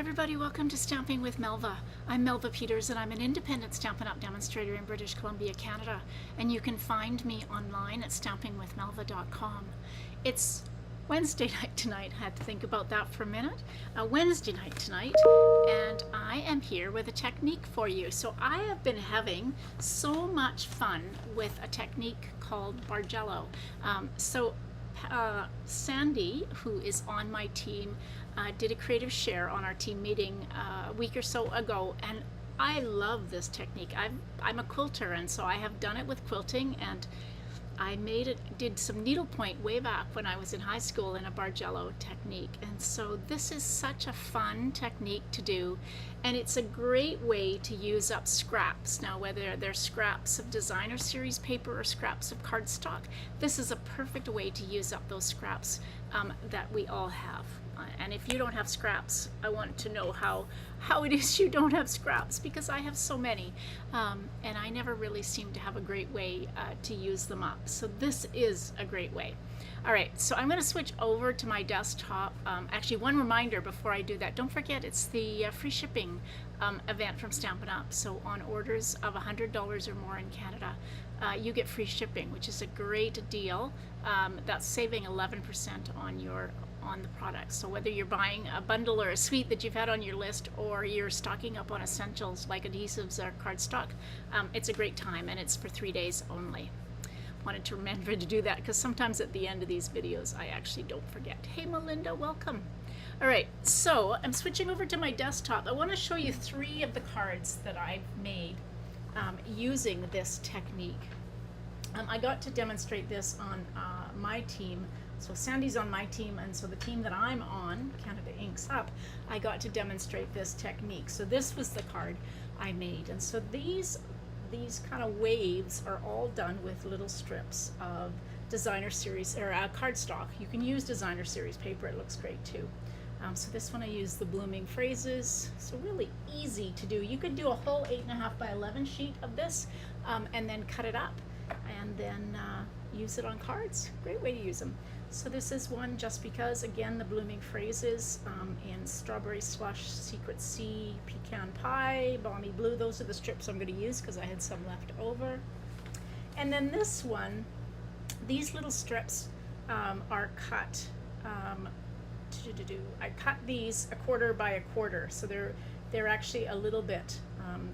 everybody, welcome to Stamping with Melva. I'm Melva Peters and I'm an independent Stampin' Up! Demonstrator in British Columbia, Canada, and you can find me online at stampingwithmelva.com. It's Wednesday night tonight. I had to think about that for a minute. Wednesday night tonight, and I am here with a technique for you. So I have been having so much fun with a technique called Bargello. Sandy, who is on my team, did a creative share on our team meeting a week or so ago, and I love this technique. I'm a quilter, and so I have done it with quilting, and I did some needlepoint way back when I was in high school in a Bargello technique. And so this is such a fun technique to do, and it's a great way to use up scraps. Now, whether they're scraps of designer series paper or scraps of cardstock, this is a perfect way to use up those scraps that we all have. And if you don't have scraps, I want to know how it is you don't have scraps, because I have so many, and I never really seem to have a great way to use them up. So this is a great way. All right, so I'm going to switch over to my desktop. Actually, one reminder before I do that, don't forget it's the free shipping event from Stampin' Up! So on orders of $100 or more in Canada, you get free shipping, which is a great deal. That's saving 11% on the product. So whether you're buying a bundle or a suite that you've had on your list, or you're stocking up on essentials like adhesives or cardstock, it's a great time, and it's for 3 days only. Wanted to remember to do that, because sometimes at the end of these videos I actually don't forget. Hey Melinda, welcome. All right, so I'm switching over to my desktop. I want to show you 3 of the cards that I've made using this technique. I got to demonstrate this on my team. So Sandy's on my team, and so the team that I'm on, Canada Inks Up, I got to demonstrate this technique. So this was the card I made, and so these kind of waves are all done with little strips of designer series or cardstock. You can use designer series paper; it looks great too. So this one I used the blooming phrases. So really easy to do. You could do a whole 8.5 by 11 sheet of this, and then cut it up, and then use it on cards. Great way to use them. So this is one just because, again, the blooming phrases in strawberry slush, secret sea, pecan pie, balmy blue. Those are the strips I'm going to use because I had some left over. And then this one, these little strips are cut. I cut these 1/4 by 1/4, so they're actually a little bit.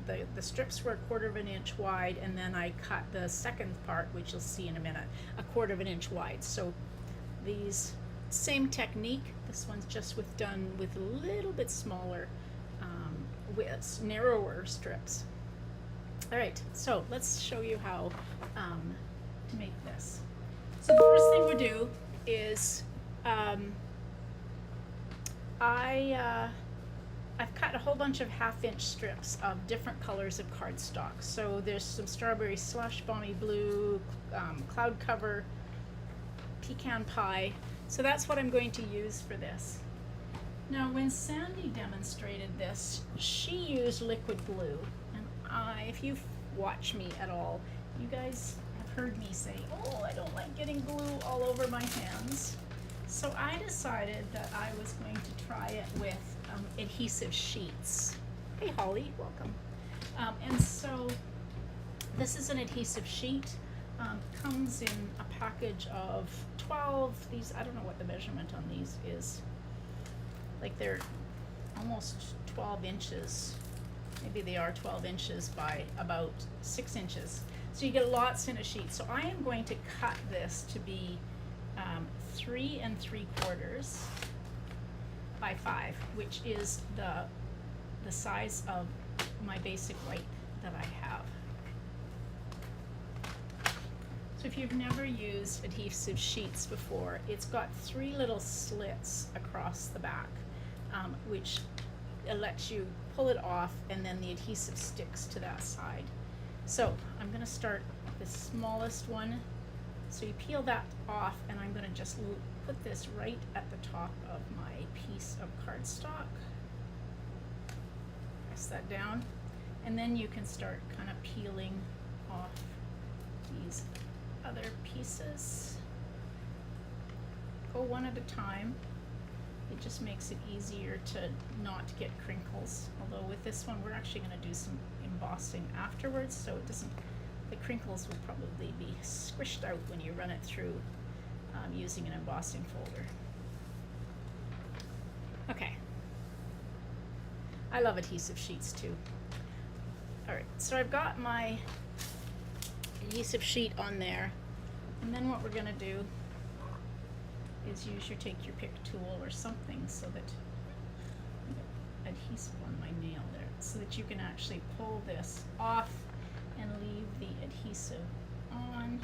The strips were 1/4 inch wide, and then I cut the second part, which you'll see in a minute, 1/4 inch wide. So these same technique. This one's just done with a little bit smaller, with narrower strips. All right, so let's show you how to make this. So the first thing we do is I've cut a whole bunch of 1/2 inch strips of different colors of cardstock. So there's some strawberry slush, balmy blue, cloud cover, pecan pie. So that's what I'm going to use for this. Now, when Sandy demonstrated this, she used liquid glue, and if you've watched me at all, you guys have heard me say, oh, I don't like getting glue all over my hands. So I decided that I was going to try it with adhesive sheets. Hey Holly, welcome. And so this is an adhesive sheet. Comes in a package of 12. These, I don't know what the measurement on these is. Like, they're almost 12 inches. Maybe they are 12 inches by about 6 inches. So you get lots in a sheet. So I am going to cut this to be 3 3/4 by 5, which is the size of my basic white that I have. So if you've never used adhesive sheets before, it's got 3 little slits across the back, which lets you pull it off, and then the adhesive sticks to that side. So I'm going to start with the smallest one. So you peel that off, and I'm going to just put this right at the top of my piece of cardstock. Press that down, and then you can start kind of peeling off these other pieces. Go one at a time. It just makes it easier to not get crinkles. Although with this one, we're actually going to do some embossing afterwards, so it doesn't, the crinkles will probably be squished out when you run it through using an embossing folder. Okay. I love adhesive sheets too. Alright, so I've got my adhesive sheet on there, and then what we're going to do is take your pick tool or something so that adhesive on my nail there, so that you can actually pull this off and leave the adhesive on.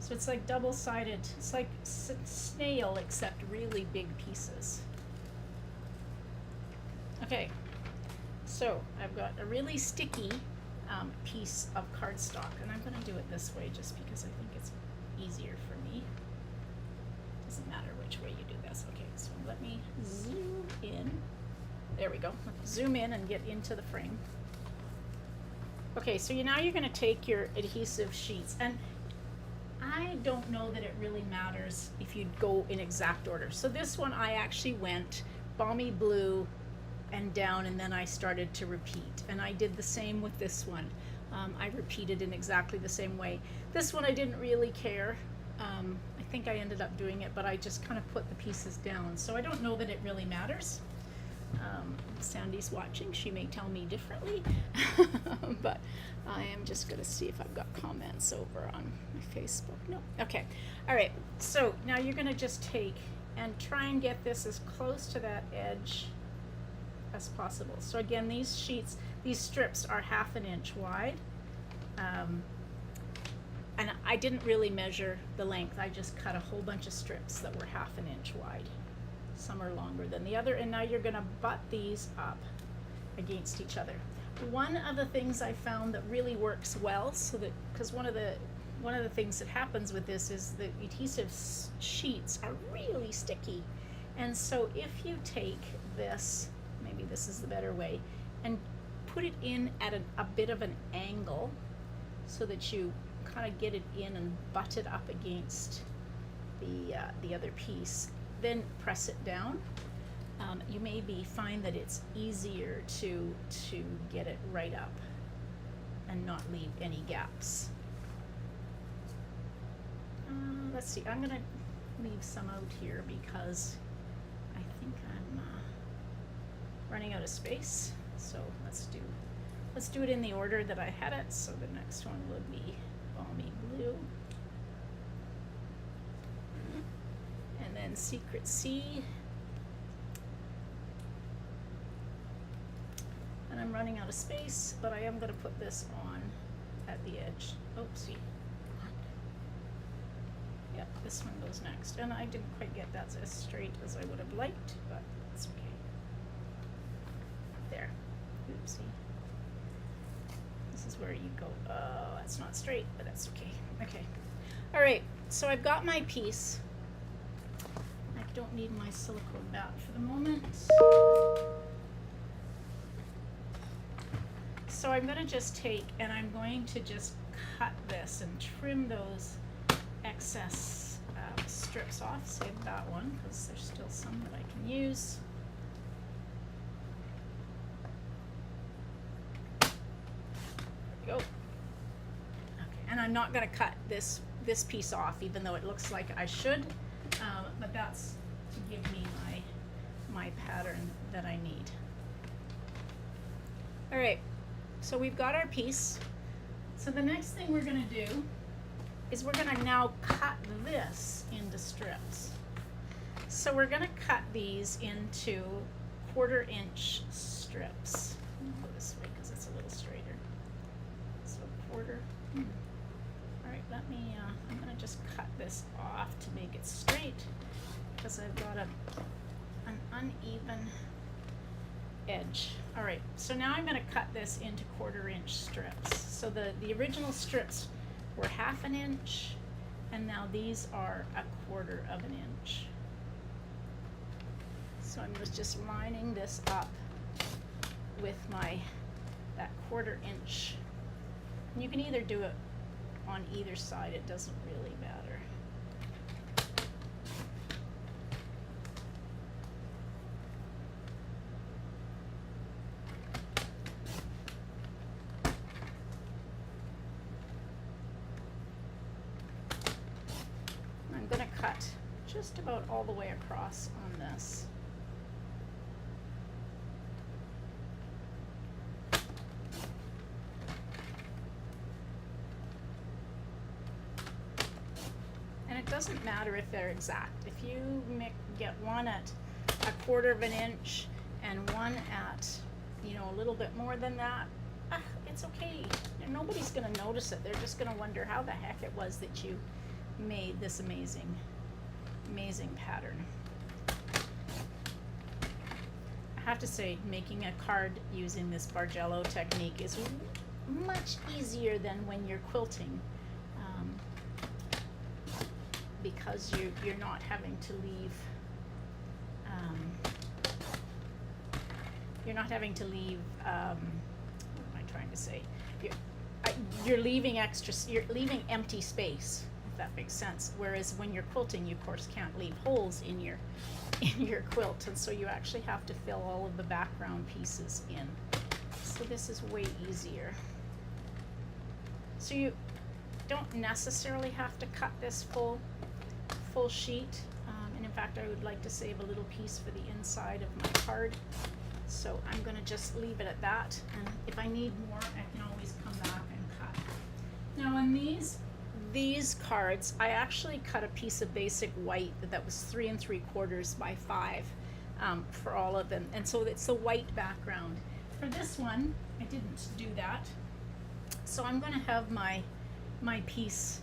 So it's like double-sided, it's like snail except really big pieces. Okay, so I've got a really sticky piece of cardstock, and I'm going to do it this way just because I think it's easier for me. Doesn't matter which way you do this. Okay, so let me zoom in. There we go. Zoom in and get into the frame. Okay, so now you're going to take your adhesive sheets, and I don't know that it really matters if you go in exact order. So this one I actually went balmy blue and down, and then I started to repeat, and I did the same with this one. I repeated in exactly the same way. This one I didn't really care. I think I ended up doing it, but I just kind of put the pieces down, so I don't know that it really matters. Sandy's watching, she may tell me differently, but I am just going to see if I've got comments over on my Facebook. No. Okay. All right, so now you're going to just take and try and get this as close to that edge as possible. So again, these sheets, these strips are 1/2 inch wide, and I didn't really measure the length. I just cut a whole bunch of strips that were 1/2 inch wide. Some are longer than the other, and now you're going to butt these up against each other. One of the things I found that really works well, so that, because one of the things that happens with this is the adhesive sheets are really sticky, and so if you take this, maybe this is the better way, and put it in at a bit of an angle so that you kind of get it in and butt it up against the other piece, then press it down. You maybe find that it's easier to get it right up and not leave any gaps. Let's see, I'm gonna leave some out here because I think I'm running out of space. So let's do it in the order that I had it. So the next one would be balmy blue, and then Secret Sea, and I'm running out of space, but I am going to put this on at the edge. Oopsie. Yeah, this one goes next, and I didn't quite get that as straight as I would have liked, but that's okay. There. Oopsie. This is where you go, oh, that's not straight, but that's okay. Okay. All right, so I've got my piece. I don't need my silicone mat for the moment. So I'm going to just take, and I'm going to just cut this and trim those excess strips off. Save that one because there's still some that I can use. Go. Okay, and I'm not going to cut this piece off, even though it looks like I should, but that's to give me my pattern that I need. All right, so we've got our piece. So the next thing we're going to do is we're going to now cut this into strips. So we're going to cut these into 1/4 inch strips. I'll go this way because it's a little straighter. So 1/4. All right, let me, I'm going to just cut this off to make it straight because I've got an uneven edge. All right, so now I'm going to cut this into 1/4 inch strips. So the original strips were 1/2 inch, and now these are 1/4 inch. So I'm just lining this up with that 1/4 inch. And you can either do it on either side, it doesn't really matter. just about all the way across on this. And it doesn't matter if they're exact. If you get one at 1/4 of an inch and one at, you know, a little bit more than that, it's okay. Nobody's going to notice it. They're just going to wonder how the heck it was that you made this amazing pattern. I have to say, making a card using this Bargello technique is much easier than when you're quilting, because you're not having to leave what am I trying to say? You're leaving empty space, if that makes sense. Whereas when you're quilting, you of course can't leave holes in your quilt, and so you actually have to fill all of the background pieces in. So this is way easier. So you don't necessarily have to cut this full sheet, and in fact I would like to save a little piece for the inside of my card. So I'm going to just leave it at that, and if I need more, I can always come back and cut. Now on these cards, I actually cut a piece of basic white that was 3 3/4 by 5 for all of them, and so it's the white background. For this one, I didn't do that, so I'm going to have my piece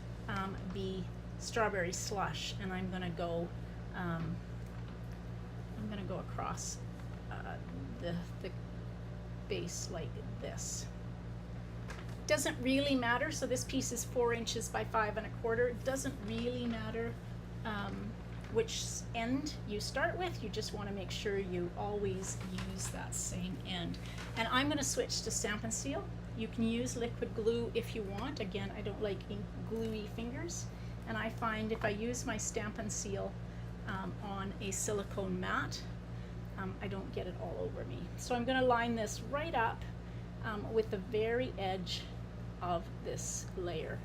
be strawberry slush, and I'm going to go across the base like this. Doesn't really matter. So this piece is 4 inches by 5 1/4. It doesn't really matter which end you start with. You just want to make sure you always use that same end. And I'm going to switch to Stampin' Seal. You can use liquid glue if you want. Again, I don't like gluey fingers, and I find if I use my Stampin' Seal on a silicone mat, I don't get it all over me. So I'm going to line this right up with the very edge of this layer.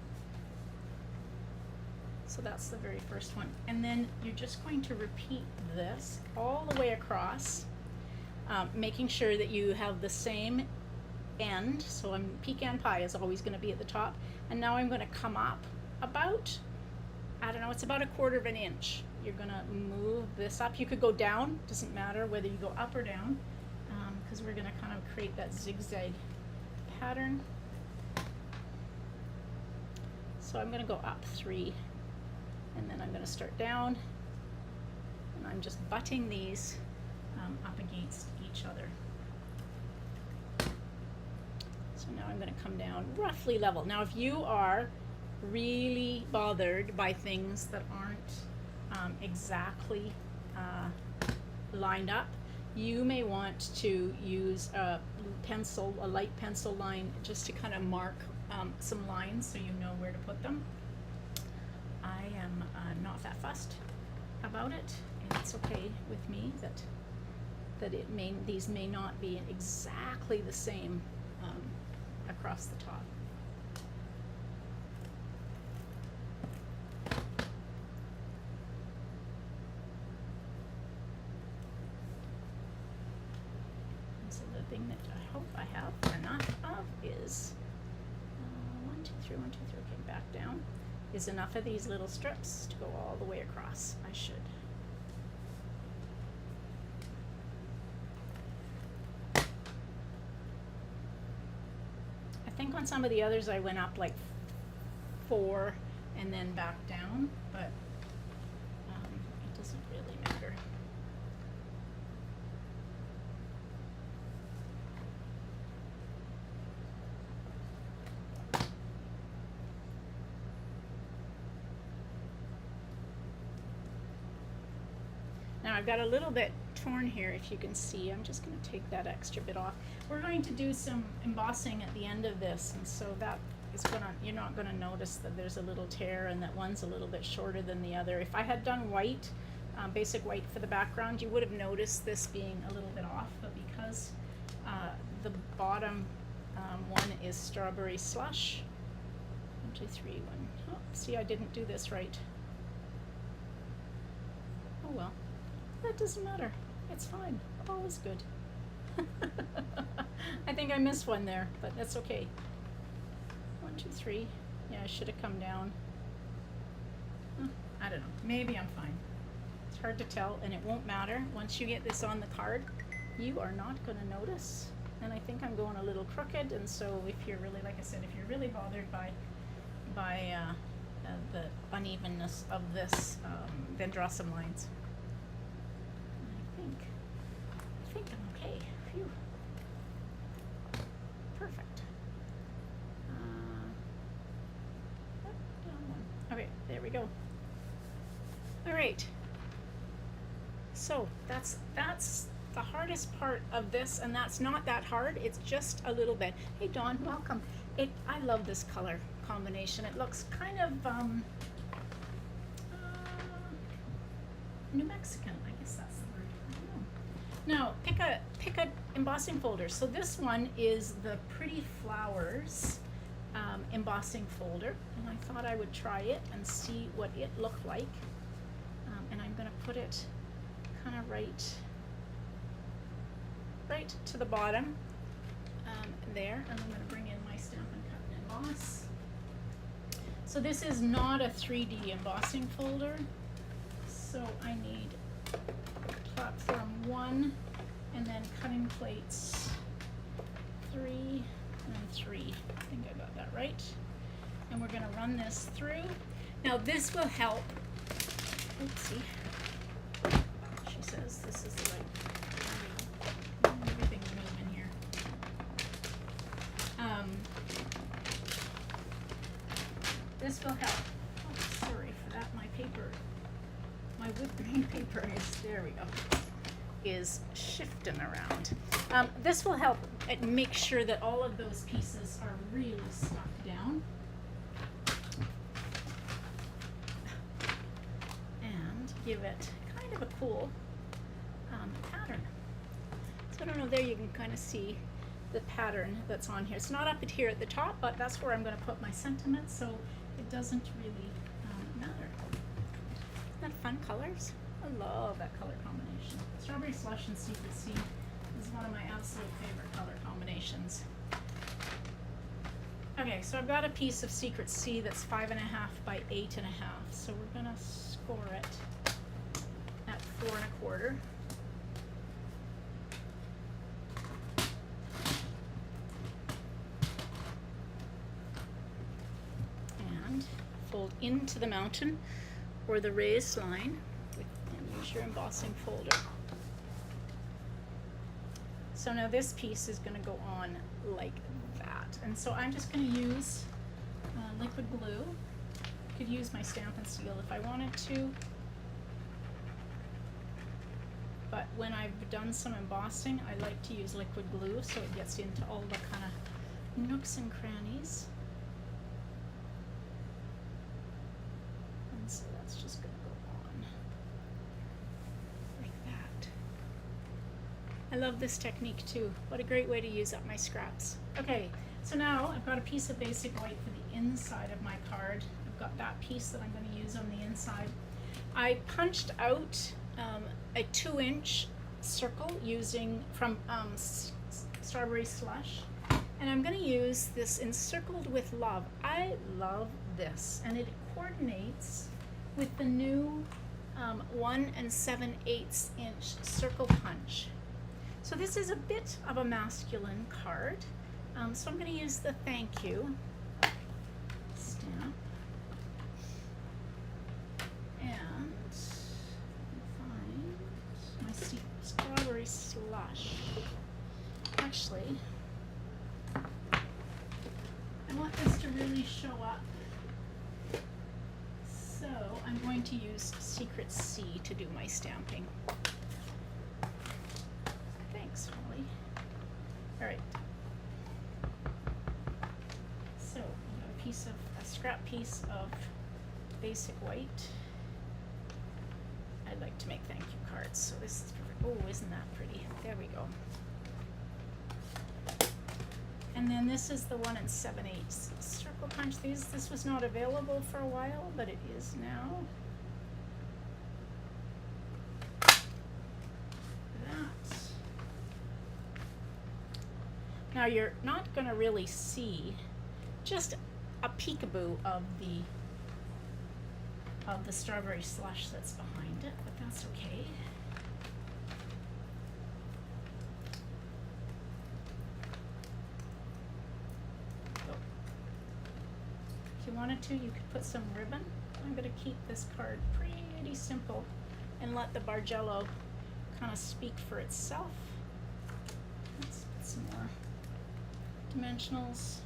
So that's the very first one. And then you're just going to repeat this all the way across, making sure that you have the same end. So pecan pie is always going to be at the top. And now I'm going to come up about, I don't know, it's about 1/4 of an inch. You're going to move this up. You could go down, doesn't matter whether you go up or down, because we're going to kind of create that zigzag pattern. So I'm going to go up 3, and then I'm going to start down, and I'm just butting these up against each other. So now I'm going to come down roughly level. Now if you are really bothered by things that aren't exactly lined up, you may want to use a light pencil line, just to kind of mark some lines so you know where to put them. I am not that fussed about it, and it's okay with me that these may not be exactly the same across the top. Thing that I hope I have enough of is 1 2 3 1 2 3. Okay, back down is enough of these little strips to go all the way across. I should. I think on some of the others I went up like 4 and then back down, but it doesn't really matter. Now I've got a little bit torn here, if you can see. I'm just going to take that extra bit off. We're going to do some embossing at the end of this, and so that is going to, you're not going to notice that there's a little tear and that one's a little bit shorter than the other. If I had done white, basic white for the background, you would have noticed this being a little bit off, but because the bottom one is strawberry slush. 1 2 3 1. Oh, see, I didn't do this right. Oh well, that doesn't matter. It's fine. Always good. I think I missed one there, but that's okay. 1, 2, 3. Yeah, I should have come down. I don't know. Maybe I'm fine. It's hard to tell, and it won't matter. Once you get this on the card, you are not going to notice. And I think I'm going a little crooked, and so if you're really, like I said, if you're really bothered by the unevenness of this, then draw some lines. I think I'm okay. Phew. Perfect. Okay, there we go. All right. So that's the hardest part of this, and that's not that hard. It's just a little bit. Hey Dawn, welcome. I love this color combination. It looks kind of New Mexican. I guess that's the word. I don't know. Now pick a embossing folder. So this one is the Pretty Flowers embossing folder, and I thought I would try it and see what it looked like. And I'm going to put it kind of right to the bottom there, and I'm going to bring in my Stampin' Cut and Emboss. So this is not a 3D embossing folder, so I need platform 1 and then cutting plates 3 and 3. I think I got that right. And we're going to run this through. Now this will help. Oopsie. She says this is the right. Everything's moving here. This will help. Oh, sorry for that. My paper, my wood grain paper is, there we go, is shifting around. This will help make sure that all of those pieces are really stuck down. And give it kind of a cool pattern. So I don't know, there you can kind of see the pattern that's on here. It's not up here at the top, but that's where I'm going to put my sentiments, so it doesn't really matter. Isn't that fun colors? I love that color combination. Strawberry Slush and Secret Sea is one of my absolute favorite color combinations. Okay, so I've got a piece of Secret Sea that's 5.5 by 8.5, so we're going to score it at 4.25. And fold into the mountain or the raised line, and use your embossing folder. So now this piece is going to go on like that, and so I'm just going to use liquid glue. I could use my Stampin' Seal if I wanted to, but when I've done some embossing, I like to use liquid glue so it gets into all the kind of nooks and crannies. And so that's just going to go on like that. I love this technique too. What a great way to use up my scraps. Okay, so now I've got a piece of basic white for the inside of my card. I've got that piece that I'm going to use on the inside. I punched out a 2-inch circle using from Strawberry Slush, and I'm going to use this Encircled with Love. I love this, and it coordinates with the new 1 7/8 inch circle punch. So this is a bit of a masculine card, so I'm going to use the thank you stamp, and find my Strawberry Slush. Actually, I want this to really show up, so I'm going to use Secret Sea to do my stamping. Thanks, Holly. All right. So I've got a scrap piece of basic white. I like to make thank you cards, so this is perfect. Oh, isn't that pretty? There we go. And then this is the 1 7/8 circle punch. This was not available for a while, but it is now. Now you're not going to really see just a peekaboo of the strawberry slush that's behind it, but that's okay. So, if you wanted to, you could put some ribbon. I'm going to keep this card pretty simple and let the Bargello kind of speak for itself. Let's put some more dimensionals.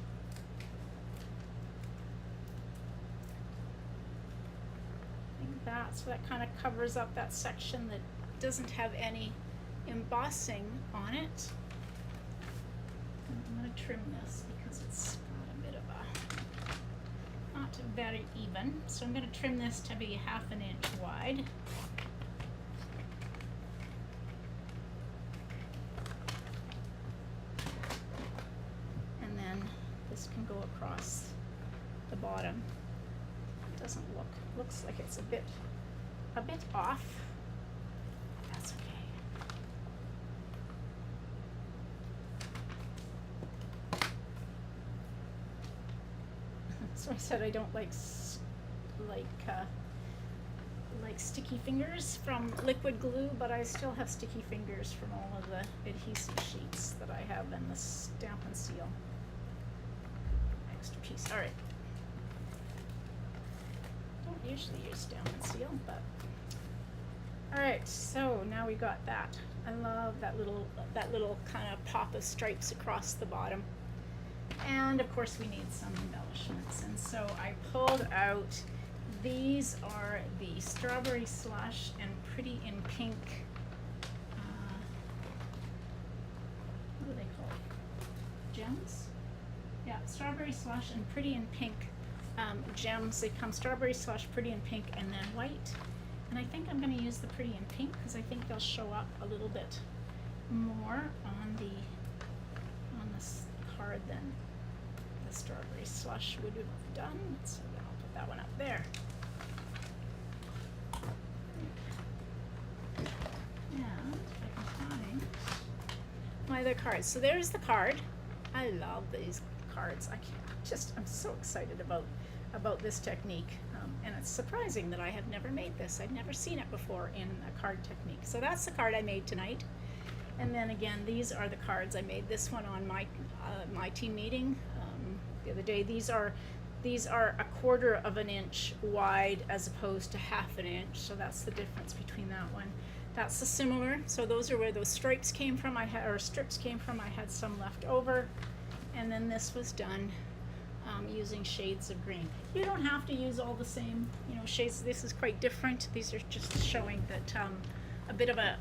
Like that, so that kind of covers up that section that doesn't have any embossing on it. And I'm going to trim this because it's got a bit of a, not very even. So I'm going to trim this to be 1/2 inch wide. Can go across the bottom. It doesn't looks like it's a bit off. That's okay. So I said I don't like sticky fingers from liquid glue, but I still have sticky fingers from all of the adhesive sheets that I have in the Stamp and Seal. Extra piece. All right. Don't usually use Stamp and Seal, but all right. So now we got that. I love that little kind of pop of stripes across the bottom, and of course we need some embellishments. And so I pulled out. These are the Strawberry Slush and Pretty in Pink. What are they called? Gems? Yeah, Strawberry Slush and Pretty in Pink gems. They come Strawberry Slush, Pretty in Pink, and then white. And I think I'm going to use the Pretty in Pink because I think they'll show up a little bit more on this card than the Strawberry Slush would have done. So then I'll put that one up there. And if I can find my other cards. So there's the card. I love these cards. I'm so excited about this technique, and it's surprising that I have never made this. I've never seen it before in a card technique. So that's the card I made tonight, and then again, these are the cards I made. This one on my team meeting the other day. These are 1/4 inch wide as opposed to 1/2 inch. So that's the difference between that one. That's the similar. So those are where those stripes came from. Strips came from. I had some left over. And then this was done using shades of green. You don't have to use all the same, shades. This is quite different. These are just showing that a bit of a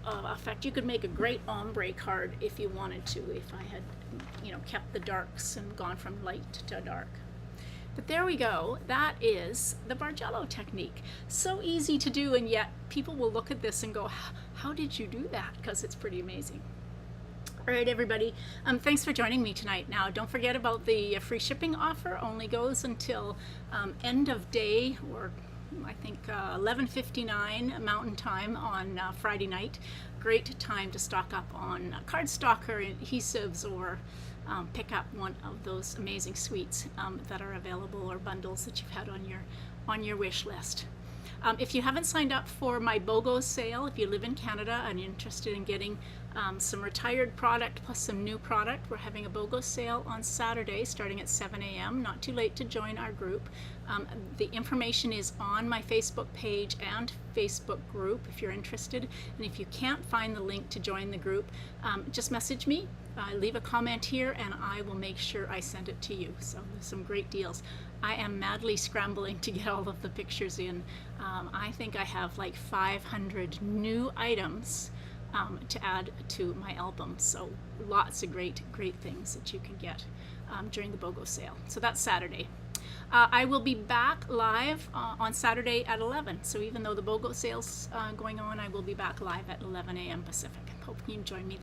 effect. You could make a great ombre card if you wanted to, if I had, kept the darks and gone from light to dark. But there we go. That is the Bargello technique. So easy to do, and yet people will look at this and go, how did you do that? Because it's pretty amazing. All right, everybody. Thanks for joining me tonight. Now, don't forget about the free shipping offer. Only goes until end of day, or I think 11:59 Mountain Time on Friday night. Great time to stock up on cardstock or adhesives, or pick up one of those amazing suites that are available, or bundles that you've had on your wish list. If you haven't signed up for my BOGO sale, if you live in Canada and you're interested in getting some retired product plus some new product, we're having a BOGO sale on Saturday starting at 7 a.m. Not too late to join our group. The information is on my Facebook page and Facebook group if you're interested. And if you can't find the link to join the group, just message me. Leave a comment here and I will make sure I send it to you. So there's some great deals. I am madly scrambling to get all of the pictures in. I think I have like 500 new items to add to my album. So lots of great things that you can get during the BOGO sale. So that's Saturday. I will be back live on Saturday at 11. So even though the BOGO sale's going on, I will be back live at 11 a.m. Pacific. Hope you can join me.